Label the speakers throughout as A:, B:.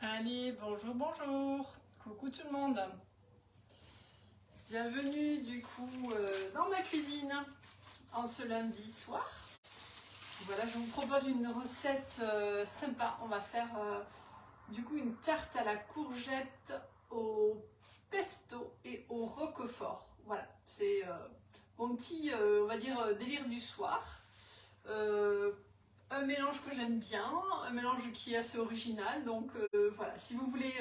A: Allez, bonjour, bonjour. Coucou tout le monde. Bienvenue du coup dans ma cuisine en ce lundi soir. Voilà, je vous propose une recette sympa. On va faire du coup une tarte à la courgette au pesto et au roquefort. Voilà, c'est mon petit, on va dire, délire du soir. Un mélange que j'aime bien, un mélange qui est assez original. Donc voilà, si vous voulez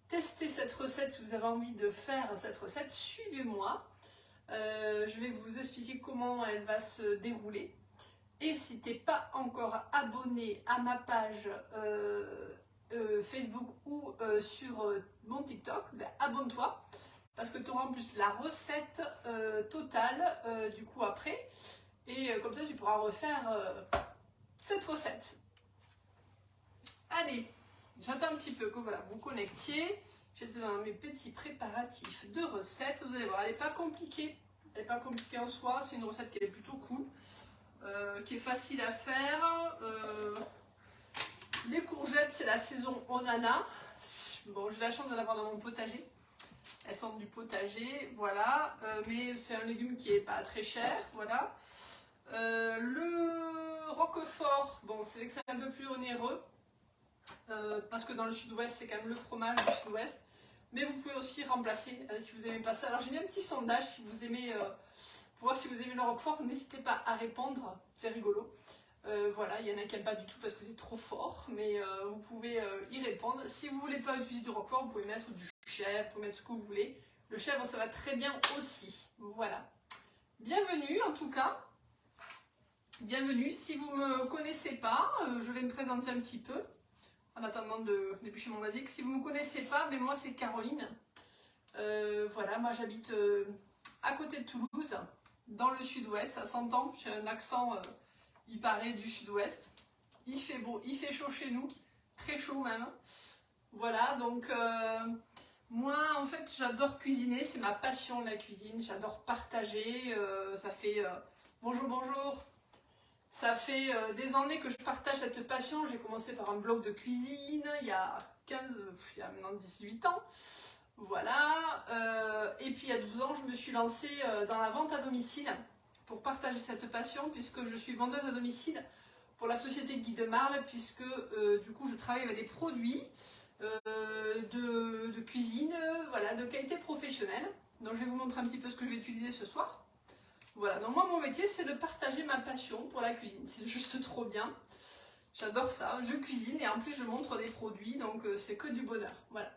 A: tester cette recette, si vous avez envie de faire cette recette, suivez-moi. Je vais vous expliquer comment elle va se dérouler. Et si tu n'es pas encore abonné à ma page Facebook ou sur mon TikTok, ben, abonne-toi. Parce que tu auras en plus la recette totale du coup après. Et comme ça, tu pourras refaire cette recette. Allez, j'attends un petit peu que voilà, vous connectiez. J'étais dans mes petits préparatifs de recettes. Vous allez voir, elle n'est pas compliquée. Elle n'est pas compliquée en soi. C'est une recette qui est plutôt cool, qui est facile à faire. Les courgettes, c'est la saison en ananas. Bon, j'ai la chance d'en avoir dans mon potager. Elles sont du potager, voilà. Mais c'est un légume qui n'est pas très cher, voilà. Le roquefort, bon, c'est que c'est un peu plus onéreux. Parce que dans le sud-ouest, c'est quand même le fromage du sud-ouest. Mais vous pouvez aussi remplacer si vous n'aimez pas ça. Alors j'ai mis un petit sondage si vous aimez, pour voir si vous aimez le roquefort. N'hésitez pas à répondre, c'est rigolo. Voilà, il y en a qui n'aiment pas du tout parce que c'est trop fort, mais vous pouvez y répondre. Si vous ne voulez pas utiliser du roquefort, vous pouvez mettre du chèvre, vous pouvez mettre ce que vous voulez. Le chèvre, ça va très bien aussi. Voilà. Bienvenue en tout cas. Bienvenue. Si vous ne me connaissez pas, je vais me présenter un petit peu en attendant de d'éplucher mon basilic. Si vous ne me connaissez pas, mais moi c'est Caroline. Voilà, moi j'habite à côté de Toulouse, dans le sud-ouest, ça s'entend, j'ai un accent, il paraît, du sud-ouest. Il fait beau, il fait chaud chez nous, très chaud même. Voilà, donc moi en fait j'adore cuisiner, c'est ma passion la cuisine, j'adore partager, ça fait... bonjour, bonjour. Ça fait des années que je partage cette passion. J'ai commencé par un blog de cuisine il y a maintenant 18 ans. Voilà. Et puis il y a 12 ans, je me suis lancée dans la vente à domicile pour partager cette passion, puisque je suis vendeuse à domicile pour la société Guy de Marle, puisque du coup je travaille avec des produits de cuisine, voilà, de qualité professionnelle. Donc je vais vous montrer un petit peu ce que je vais utiliser ce soir. Voilà, donc moi mon métier c'est de partager ma passion pour la cuisine, c'est juste trop bien, j'adore ça, je cuisine et en plus je montre des produits, donc c'est que du bonheur, voilà.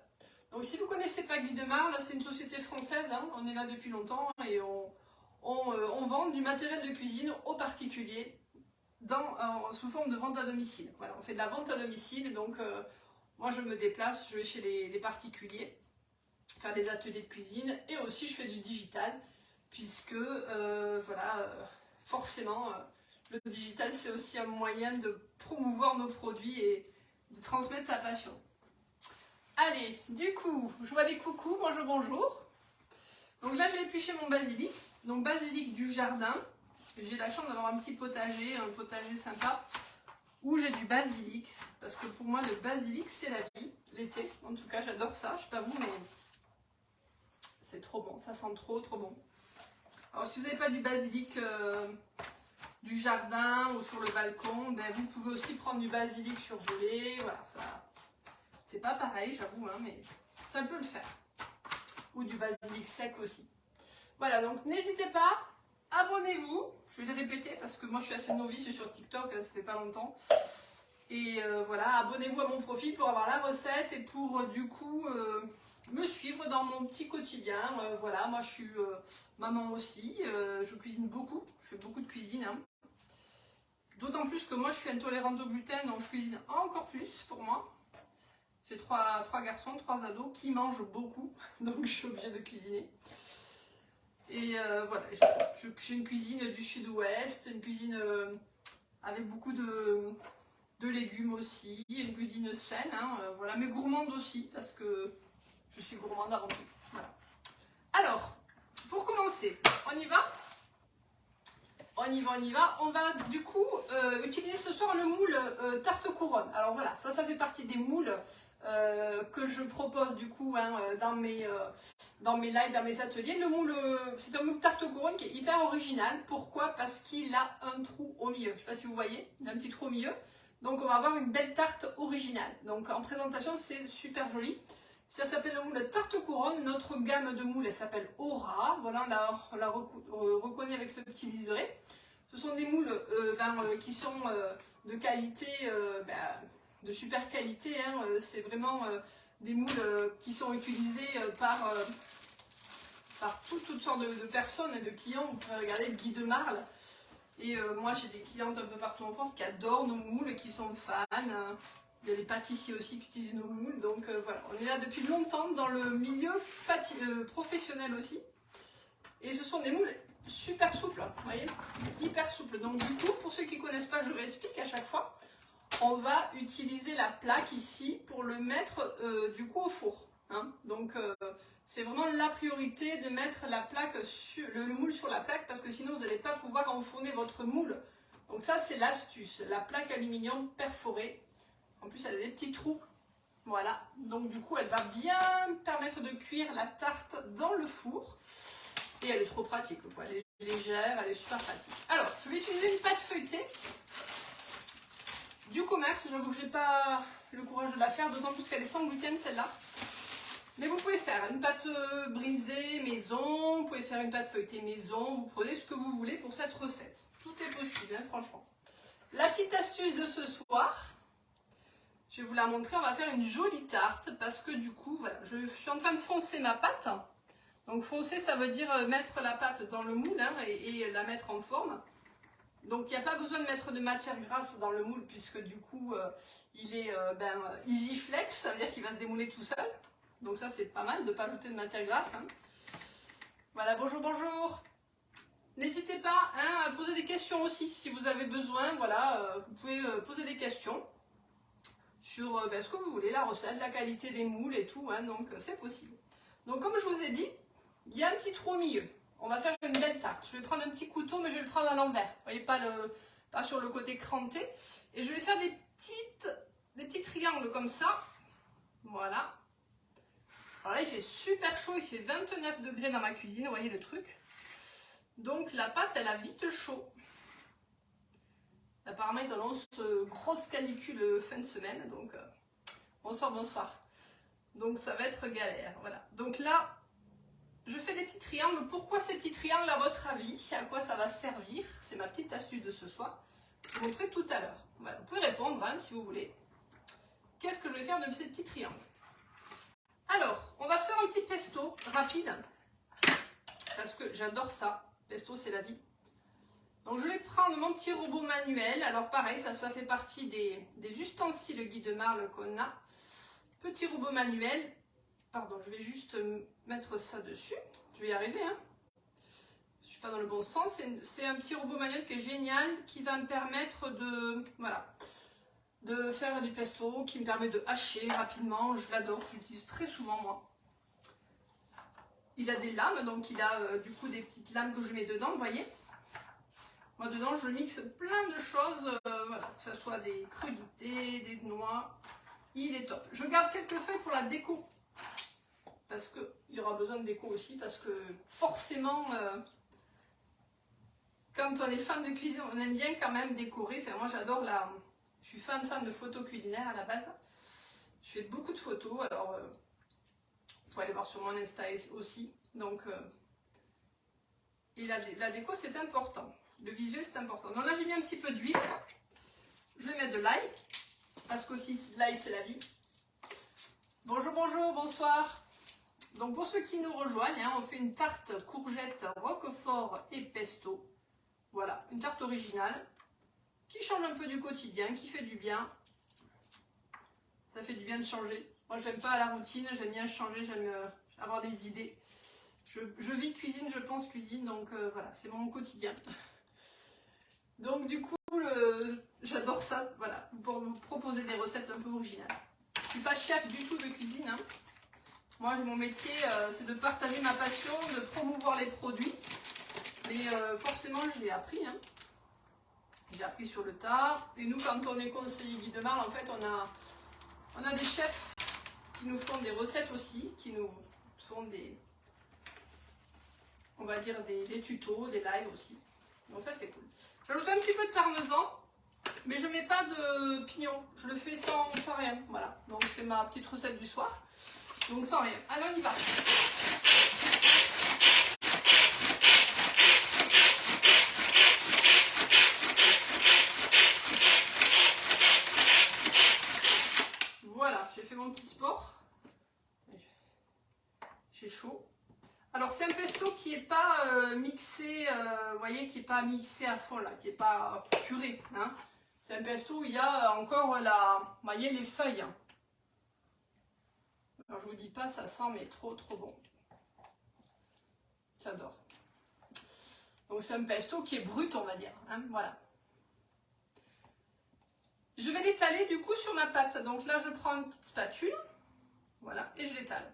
A: Donc si vous ne connaissez pas Guy de Marle, c'est une société française, hein, on est là depuis longtemps et on vend du matériel de cuisine aux particuliers sous forme de vente à domicile. Voilà, on fait de la vente à domicile, donc moi je me déplace, je vais chez les particuliers, faire des ateliers de cuisine et aussi je fais du digital. Puisque voilà, forcément, le digital c'est aussi un moyen de promouvoir nos produits et de transmettre sa passion. Allez, du coup, je vois des coucous, bonjour, bonjour. Donc là j'ai épluché mon basilic, donc basilic du jardin. J'ai la chance d'avoir un petit potager, un potager sympa, où j'ai du basilic, parce que pour moi le basilic c'est la vie, l'été, en tout cas j'adore ça, je sais pas vous, mais c'est trop bon, ça sent trop bon. Alors si vous n'avez pas du basilic du jardin ou sur le balcon, ben, vous pouvez aussi prendre du basilic surgelé. Voilà, ça c'est pas pareil, j'avoue, hein, mais ça peut le faire. Ou du basilic sec aussi. Voilà, donc n'hésitez pas, abonnez-vous. Je vais le répéter parce que moi je suis assez novice sur TikTok, ça fait pas longtemps. Et voilà, abonnez-vous à mon profil pour avoir la recette et pour du coup... me suivre dans mon petit quotidien. Voilà, moi je suis maman aussi, je cuisine beaucoup, je fais beaucoup de cuisine. Hein. D'autant plus que moi je suis intolérante au gluten, donc je cuisine encore plus pour moi. J'ai trois garçons, 3 ados qui mangent beaucoup, donc je suis obligée de cuisiner. Et voilà, j'ai une cuisine du sud-ouest, une cuisine avec beaucoup de légumes aussi, une cuisine saine, hein, voilà, mais gourmande aussi, parce que je suis gourmande avant tout. Voilà. Alors, pour commencer, on y va ? On y va. On va du coup utiliser ce soir le moule tarte couronne. Alors voilà, ça fait partie des moules que je propose du coup hein, dans mes lives, dans mes ateliers. Le moule, c'est un moule tarte aux couronnes qui est hyper original. Pourquoi? Parce qu'il a un trou au milieu. Je ne sais pas si vous voyez, il a un petit trou au milieu. Donc on va avoir une belle tarte originale. Donc en présentation, c'est super joli. Ça s'appelle le moule tarte aux couronnes. Notre gamme de moules, elle s'appelle Aura. Voilà, on la reconnaît avec ce petit liseré. Ce sont des moules qui sont de qualité, de super qualité. Hein. C'est vraiment des moules qui sont utilisés par toutes sortes de personnes et de clients. Vous pouvez regarder le Guy de Marle. Et moi, j'ai des clientes un peu partout en France qui adorent nos moules, qui sont fans. Il y a les pâtissiers aussi qui utilisent nos moules. Donc voilà, on est là depuis longtemps dans le milieu professionnel aussi. Et ce sont des moules super souples, vous voyez, hyper souples. Donc du coup, pour ceux qui ne connaissent pas, je réexplique à chaque fois. On va utiliser la plaque ici pour le mettre du coup au four. Hein. Donc c'est vraiment la priorité de mettre la plaque le moule sur la plaque parce que sinon vous n'allez pas pouvoir enfourner votre moule. Donc ça c'est l'astuce, la plaque aluminium perforée. En plus elle a des petits trous. Voilà, donc du coup elle va bien permettre de cuire la tarte dans le four. Et elle est trop pratique, quoi. Elle est légère, elle est super pratique. Alors, je vais utiliser une pâte feuilletée du commerce. J'avoue que je n'ai pas le courage de la faire, d'autant plus qu'elle est sans gluten, celle-là. Mais vous pouvez faire une pâte brisée maison, vous pouvez faire une pâte feuilletée maison, vous prenez ce que vous voulez pour cette recette. Tout est possible, hein, franchement. La petite astuce de ce soir, je vais vous la montrer. On va faire une jolie tarte parce que du coup, voilà, je suis en train de foncer ma pâte. Donc foncer, ça veut dire mettre la pâte dans le moule hein, et la mettre en forme. Donc il n'y a pas besoin de mettre de matière grasse dans le moule puisque du coup il est easy flex, ça veut dire qu'il va se démouler tout seul. Donc ça c'est pas mal de ne pas ajouter de matière grasse. Hein. Voilà, bonjour, bonjour. N'hésitez pas hein, à poser des questions aussi si vous avez besoin. Voilà, vous pouvez poser des questions sur ce que vous voulez, la recette, la qualité des moules et tout. Hein, donc c'est possible. Donc comme je vous ai dit, il y a un petit trou au milieu. On va faire une belle tarte. Je vais prendre un petit couteau, mais je vais le prendre à l'envers. Vous voyez, pas sur le côté cranté. Et je vais faire des petits triangles comme ça. Voilà. Alors là, il fait super chaud. Il fait 29 degrés dans ma cuisine. Vous voyez le truc. Donc la pâte, elle a vite chaud. Apparemment, ils annoncent grosse canicule fin de semaine. Donc, bonsoir, bonsoir. Donc ça va être galère. Voilà. Donc là, je fais des petits triangles. Pourquoi ces petits triangles à votre avis? À quoi ça va servir? C'est ma petite astuce de ce soir. Je vous montrerai tout à l'heure. Voilà. Vous pouvez répondre hein, si vous voulez. Qu'est-ce que je vais faire de ces petits triangles? Alors, on va se faire un petit pesto rapide. Parce que j'adore ça. Pesto, c'est la vie. Donc je vais prendre mon petit robot manuel. Alors pareil, ça fait partie des ustensiles Guy de Marle qu'on a. Petit robot manuel. Pardon, je vais juste mettre ça dessus. Je vais y arriver. Hein. Je ne suis pas dans le bon sens. C'est un petit robot manuel qui est génial, qui va me permettre de faire du pesto, qui me permet de hacher rapidement. Je l'adore, je l'utilise très souvent moi. Il a des lames, donc il a du coup des petites lames que je mets dedans, vous voyez. Moi dedans, je mixe plein de choses, voilà, que ce soit des crudités, des noix. Il est top. Je garde quelques feuilles pour la déco. Parce qu'il y aura besoin de déco aussi, parce que forcément, quand on est fan de cuisine, on aime bien quand même décorer. Enfin, moi j'adore je suis fan de photos culinaires à la base. Je fais beaucoup de photos, alors vous pouvez aller voir sur mon Insta aussi. Donc, et la déco c'est important. Le visuel c'est important. Donc là j'ai mis un petit peu d'huile. Je vais mettre de l'ail, parce qu'aussi l'ail c'est la vie. Bonjour, bonjour, bonsoir. Donc pour ceux qui nous rejoignent, hein, on fait une tarte courgette, roquefort et pesto. Voilà, une tarte originale qui change un peu du quotidien, qui fait du bien. Ça fait du bien de changer. Moi j'aime pas la routine, j'aime bien changer, j'aime avoir des idées. Je vis cuisine, je pense cuisine, donc voilà, c'est mon quotidien. Donc du coup, j'adore ça, voilà, pour vous proposer des recettes un peu originales. Je suis pas chef du tout de cuisine, hein. Moi, mon métier, c'est de partager ma passion, de promouvoir les produits. Mais forcément, je l'ai appris. Hein. J'ai appris sur le tard. Et nous, quand on est conseiller Guy de Marle, en fait, on a des chefs qui nous font des recettes aussi, qui nous font des, on va dire des tutos, des lives aussi. Donc ça c'est cool. J'ajoute un petit peu de parmesan, mais je mets pas de pignon. Je le fais sans rien. Voilà. Donc c'est ma petite recette du soir. Donc sans rien. Allez, on y va. Voilà, j'ai fait mon petit sport. J'ai chaud. Alors c'est un pesto qui n'est pas mixé, vous voyez, qui n'est pas mixé à fond là, qui n'est pas puré. Hein. C'est un pesto où il y a encore vous voyez, les feuilles. Alors je vous dis pas, ça sent mais trop bon. J'adore. Donc c'est un pesto qui est brut, on va dire. Hein, voilà. Je vais l'étaler du coup sur ma pâte. Donc là je prends une petite spatule. Voilà, et je l'étale.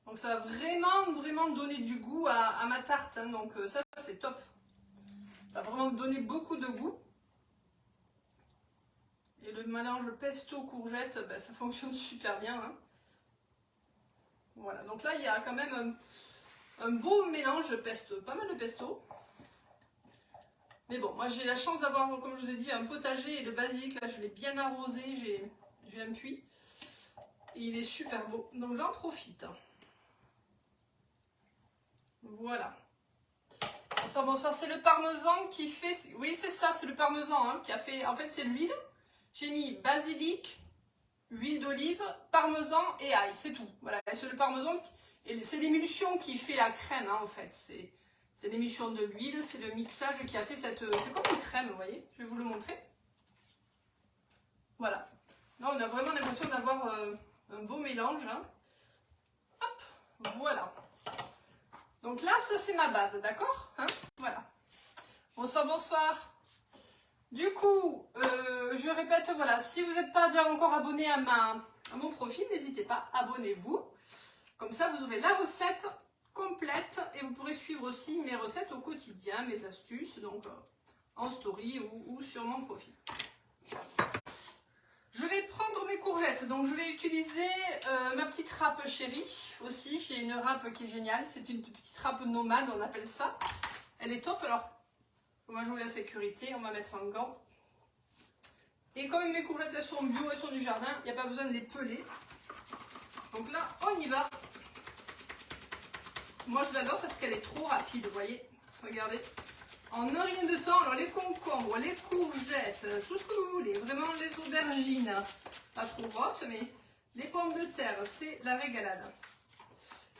A: Donc ça va vraiment donner du goût à ma tarte. Hein, donc ça c'est top. Ça va vraiment donner beaucoup de goût. Et le mélange pesto courgette, ben, ça fonctionne super bien. Hein. Voilà, donc là il y a quand même un beau mélange de pesto, pas mal de pesto. Mais bon, moi j'ai la chance d'avoir, comme je vous ai dit, un potager et le basilic. Là je l'ai bien arrosé, j'ai un puits. Et il est super beau, donc j'en profite. Voilà. Bonsoir, c'est le parmesan qui fait... Oui, c'est ça, c'est le parmesan hein, qui a fait... En fait, c'est l'huile. J'ai mis basilic, huile d'olive, parmesan et ail, c'est tout. Voilà, c'est le parmesan, c'est l'émulsion qui fait la crème, hein, en fait. C'est l'émulsion de l'huile, c'est le mixage qui a fait cette... C'est comme une crème, vous voyez. Je vais vous le montrer. Voilà. Là, on a vraiment l'impression d'avoir un beau mélange. Hein. Hop, voilà. Donc là, ça c'est ma base, d'accord hein. Voilà. Bonsoir. Du coup, je répète, voilà, si vous n'êtes pas déjà encore abonné à mon profil, n'hésitez pas, abonnez-vous. Comme ça, vous aurez la recette complète et vous pourrez suivre aussi mes recettes au quotidien, mes astuces, donc en story ou sur mon profil. Je vais prendre mes courgettes, donc je vais utiliser ma petite râpe chérie aussi. J'ai une râpe qui est géniale, c'est une petite râpe nomade, on appelle ça. Elle est top, alors on va jouer la sécurité, on va mettre un gant. Et comme mes courgettes elles sont bio, elles sont du jardin, il n'y a pas besoin de les peler. Donc là, on y va. Moi je l'adore parce qu'elle est trop rapide, vous voyez. Regardez. En un rien de temps, alors les concombres, les courgettes, tout ce que vous voulez, vraiment les aubergines, pas trop grosses, mais les pommes de terre, c'est la régalade.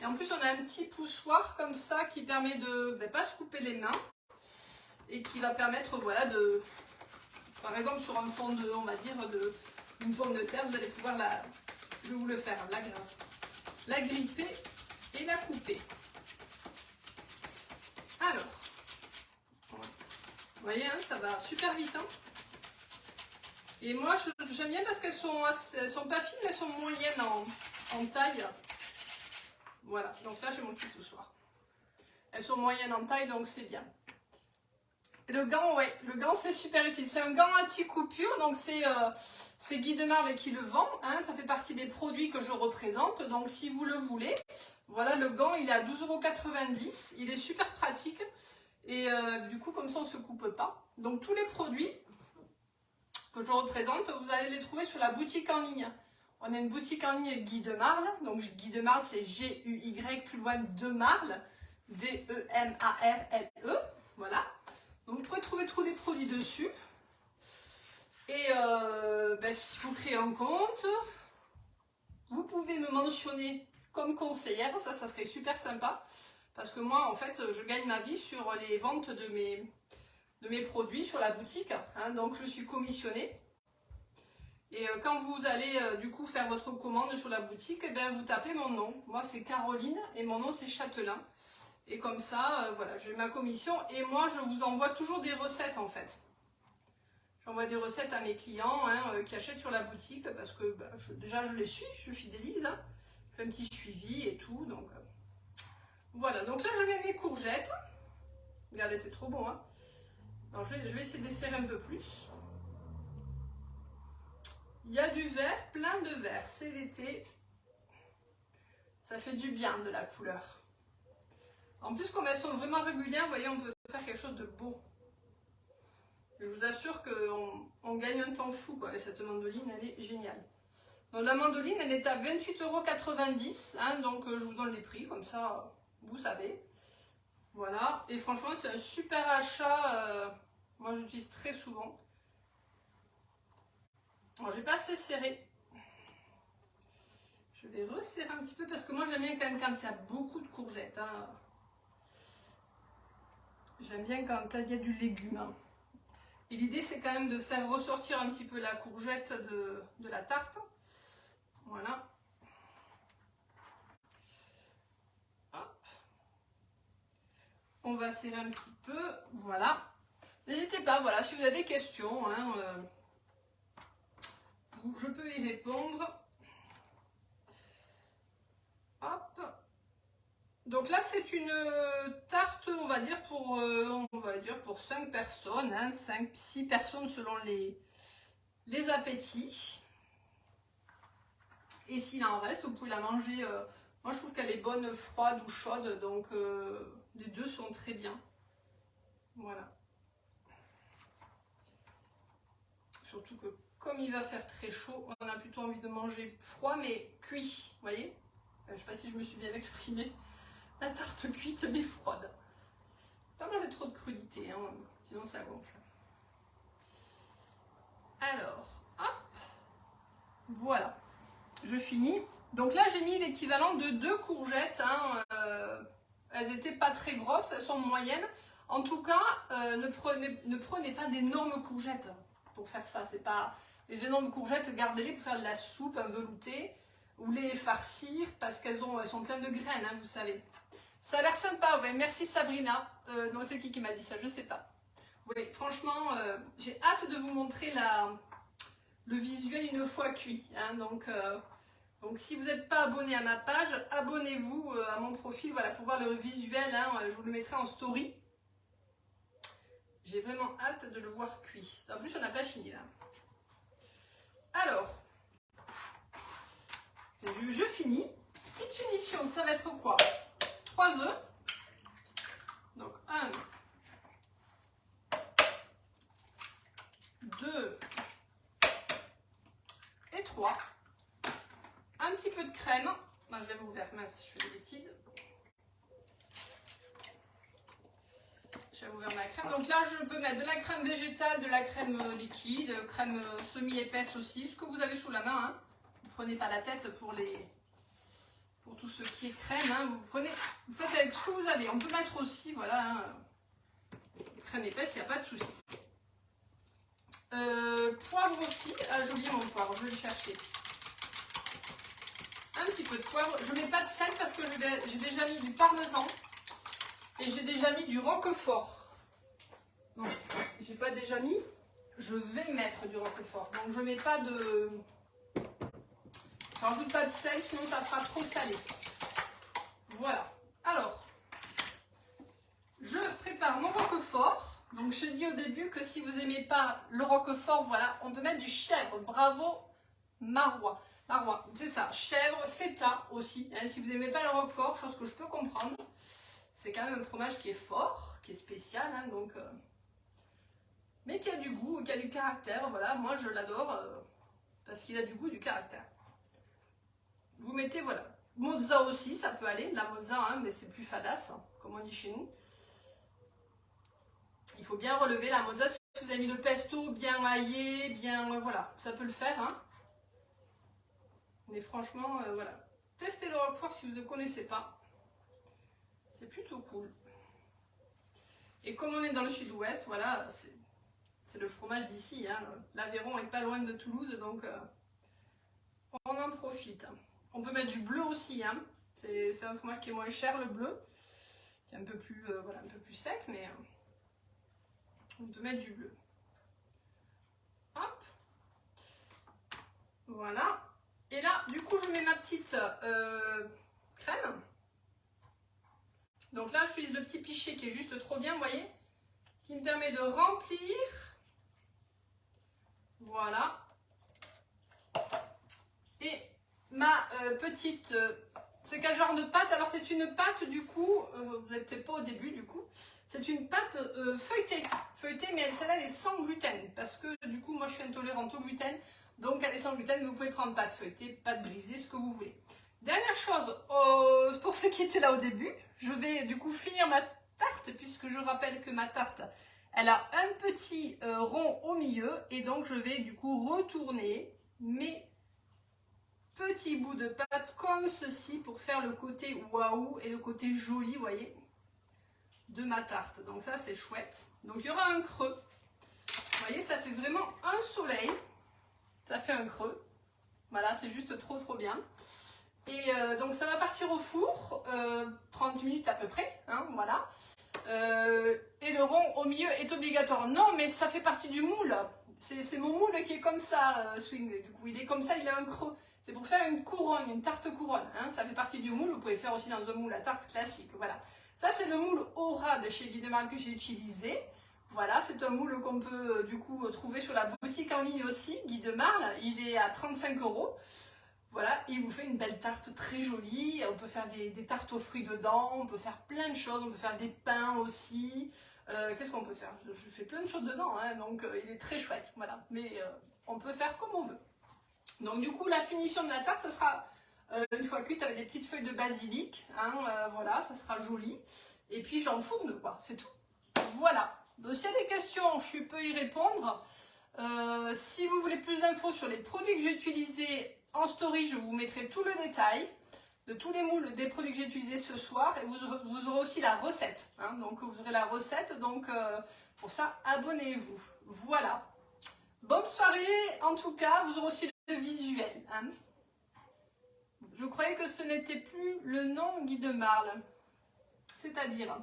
A: Et en plus, on a un petit poussoir comme ça qui permet de ne pas se couper les mains et qui va permettre, voilà, de, par exemple, sur un fond de, on va dire, une pomme de terre, vous allez pouvoir je vais vous le faire, la gripper et la couper. Alors. Vous voyez, hein, ça va super vite. Hein. Et moi, j'aime bien parce qu'elles sont pas fines, elles sont moyennes en taille. Voilà, donc là, j'ai mon petit poussoir. Elles sont moyennes en taille, donc c'est bien. Et le gant, ouais, le gant, c'est super utile. C'est un gant anti-coupure, donc c'est Guy de Marle qui le vend. Hein, ça fait partie des produits que je représente. Donc, si vous le voulez, voilà, le gant, il est à 12,90 €. Il est super pratique. Et du coup, comme ça, on ne se coupe pas. Donc, tous les produits que je représente, vous allez les trouver sur la boutique en ligne. On a une boutique en ligne Guy de Marle. Donc, Guy de Marle, c'est G-U-Y, plus loin de Marle. D-E-M-A-R-L-E. Voilà. Donc, vous pourrez trouver tous les produits dessus. Et s'il faut créer un compte, vous pouvez me mentionner comme conseillère. Ça serait super sympa. Parce que moi, en fait, je gagne ma vie sur les ventes de mes produits sur la boutique. Hein, donc, je suis commissionnée. Et quand vous allez, du coup, faire votre commande sur la boutique, eh bien, vous tapez mon nom. Moi, c'est Caroline et mon nom, c'est Châtelain. Et comme ça, voilà, j'ai ma commission. Et moi, je vous envoie toujours des recettes, en fait. J'envoie des recettes à mes clients hein, qui achètent sur la boutique. Parce que déjà, je les suis, je fidélise. Hein, je fais un petit suivi et tout. Donc... Voilà, donc là je mets mes courgettes. Regardez, c'est trop bon. Hein. Alors je vais essayer de les serrer un peu plus. Il y a du vert, plein de vert. C'est l'été. Ça fait du bien de la couleur. En plus, comme elles sont vraiment régulières, vous voyez, on peut faire quelque chose de beau. Je vous assure qu'on gagne un temps fou quoi, avec cette mandoline, elle est géniale. Donc la mandoline, elle est à 28,90 €, hein, donc je vous donne les prix, comme ça, vous savez. Voilà, et franchement, c'est un super achat, moi j'utilise très souvent. Alors, j'ai pas assez serré. Je vais resserrer un petit peu, parce que moi j'aime bien quand même quand il y a beaucoup de courgettes. Hein. J'aime bien quand il y a du légume. Hein. Et l'idée, c'est quand même de faire ressortir un petit peu la courgette de la tarte. Voilà. Hop. On va serrer un petit peu. Voilà. N'hésitez pas, voilà, si vous avez des questions, hein, je peux y répondre. Hop. Donc là, c'est une tarte, on va dire pour 5 personnes, hein, 5-6 personnes selon les appétits. Et s'il en reste, vous pouvez la manger. Moi, je trouve qu'elle est bonne froide ou chaude, donc les deux sont très bien. Voilà. Surtout que comme il va faire très chaud, on a plutôt envie de manger froid mais cuit, vous voyez. Je ne sais pas si je me suis bien exprimée. La tarte cuite mais froide. Pas manger trop de crudité, hein, sinon ça gonfle. Alors, hop, voilà. Je finis. Donc là, j'ai mis l'équivalent de 2 courgettes. Hein, elles n'étaient pas très grosses, elles sont moyennes. En tout cas, ne prenez pas d'énormes courgettes pour faire ça. C'est pas les énormes courgettes, gardez-les pour faire de la soupe, un velouté, ou les farcir parce qu'elles sont pleines de graines, hein, vous savez. Ça a l'air sympa, ouais. Merci Sabrina. Non, c'est qui m'a dit ça, je sais pas. Oui, franchement, j'ai hâte de vous montrer le visuel une fois cuit. Hein, donc si vous n'êtes pas abonné à ma page, abonnez-vous à mon profil, voilà, pour voir le visuel. Hein, je vous le mettrai en story. J'ai vraiment hâte de le voir cuit. En plus, on n'a pas fini là. Alors, je finis. Petite finition, ça va être quoi? 3 œufs. Donc 1, 2 et 3. Un petit peu de crème. Non, je l'avais ouvert, mince, je fais des bêtises. J'ai ouvert ma crème. Donc là, je peux mettre de la crème végétale, de la crème liquide, crème semi-épaisse aussi, ce que vous avez sous la main. Hein. Vous ne prenez pas la tête pour tout ce qui est crème. Hein. Vous faites avec ce que vous avez. On peut mettre aussi, voilà, hein, crème épaisse, il n'y a pas de souci. Poivre aussi. Ah, j'ai oublié mon poivre, je vais le chercher. Un petit peu de poivre. Je ne mets pas de sel parce que j'ai déjà mis du parmesan. Et j'ai déjà mis du roquefort. Donc, j'ai pas déjà mis. Je vais mettre du roquefort. Donc, je mets pas de. Je rajoute pas de sel, sinon ça fera trop salé. Voilà. Alors, je prépare mon roquefort. Donc, je dis au début que si vous n'aimez pas le roquefort, voilà, on peut mettre du chèvre. Bravo, marois. Marois, c'est ça. Chèvre, feta aussi. Hein, si vous n'aimez pas le roquefort, chose que je peux comprendre. C'est quand même un fromage qui est fort, qui est spécial, hein, donc, mais qui a du goût, qui a du caractère. Voilà, moi je l'adore parce qu'il a du goût, du caractère. Vous mettez, voilà, mozza aussi, ça peut aller, la mozza, hein, mais c'est plus fadasse, hein, comme on dit chez nous. Il faut bien relever la mozza. Si vous avez mis le pesto bien maillé, bien, voilà, ça peut le faire. Hein. Mais franchement, voilà, testez le roquefort si vous ne connaissez pas. C'est plutôt cool. Et comme on est dans le sud-ouest, voilà, c'est le fromage d'ici. Hein. L'Aveyron est pas loin de Toulouse, donc on en profite. On peut mettre du bleu aussi. Hein. C'est un fromage qui est moins cher, le bleu. Qui est un peu plus, voilà, un peu plus sec, mais on peut mettre du bleu. Hop. Voilà. Et là, du coup, je mets ma petite crème. Donc là, j'utilise le petit pichet qui est juste trop bien, vous voyez, qui me permet de remplir. Voilà. Et ma petite C'est quel genre de pâte? Alors c'est une pâte du coup, vous n'êtes peut-être pas au début du coup, c'est une pâte feuilletée, mais celle-là elle est sans gluten, parce que du coup moi je suis intolérante au gluten, donc elle est sans gluten, mais vous pouvez prendre pâte feuilletée, pâte brisée, ce que vous voulez. Dernière chose, pour ceux qui étaient là au début, je vais du coup finir ma tarte, puisque je rappelle que ma tarte, elle a un petit rond au milieu, et donc je vais du coup retourner mes petits bouts de pâte comme ceci pour faire le côté waouh et le côté joli, vous voyez, de ma tarte. Donc ça c'est chouette. Donc il y aura un creux. Vous voyez, ça fait vraiment un soleil. Ça fait un creux. Voilà, c'est juste trop bien. Et donc ça va partir au four, 30 minutes à peu près, hein, voilà. Et le rond au milieu est obligatoire. Non, mais ça fait partie du moule. C'est mon moule qui est comme ça, Swing. Du coup, il est comme ça, il a un creux. C'est pour faire une couronne, une tarte couronne. Hein. Ça fait partie du moule. Vous pouvez faire aussi dans un moule à tarte classique. Voilà. Ça, c'est le moule Aura de chez Guy de Marle que j'ai utilisé. Voilà, c'est un moule qu'on peut du coup trouver sur la boutique en ligne aussi, Guy de Marle. Il est à 35 €. Voilà, et il vous fait une belle tarte très jolie. On peut faire des tartes aux fruits dedans. On peut faire plein de choses. On peut faire des pains aussi. Qu'est-ce qu'on peut faire? Je fais plein de choses dedans, hein, donc il est très chouette. Voilà, mais on peut faire comme on veut. Donc du coup la finition de la tarte, ça sera une fois cuite avec des petites feuilles de basilic, hein, voilà, ça sera joli. Et puis j'enfourne quoi, c'est tout. Voilà. Donc s'il y a des questions, je peux y répondre. Si vous voulez plus d'infos sur les produits que j'ai utilisés en story, je vous mettrai tout le détail de tous les moules des produits que j'ai utilisés ce soir. Et vous aurez aussi la recette, hein, donc vous aurez la recette, donc pour ça abonnez-vous. Voilà. Bonne soirée, en tout cas, vous aurez aussi le visuel. Hein. Je croyais que ce n'était plus le nom Guy de Marle. C'est-à-dire,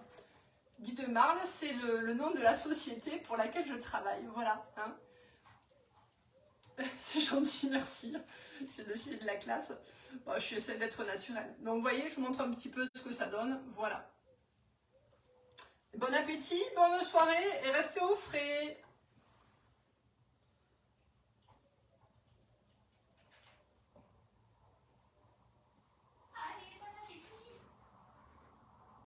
A: Guy de Marle, c'est le nom de la société pour laquelle je travaille. Voilà. Hein. C'est gentil, merci. J'ai le chier de la classe. Bon, j'essaie d'être naturelle. Donc, vous voyez, je vous montre un petit peu ce que ça donne. Voilà. Bon appétit, bonne soirée et restez au frais.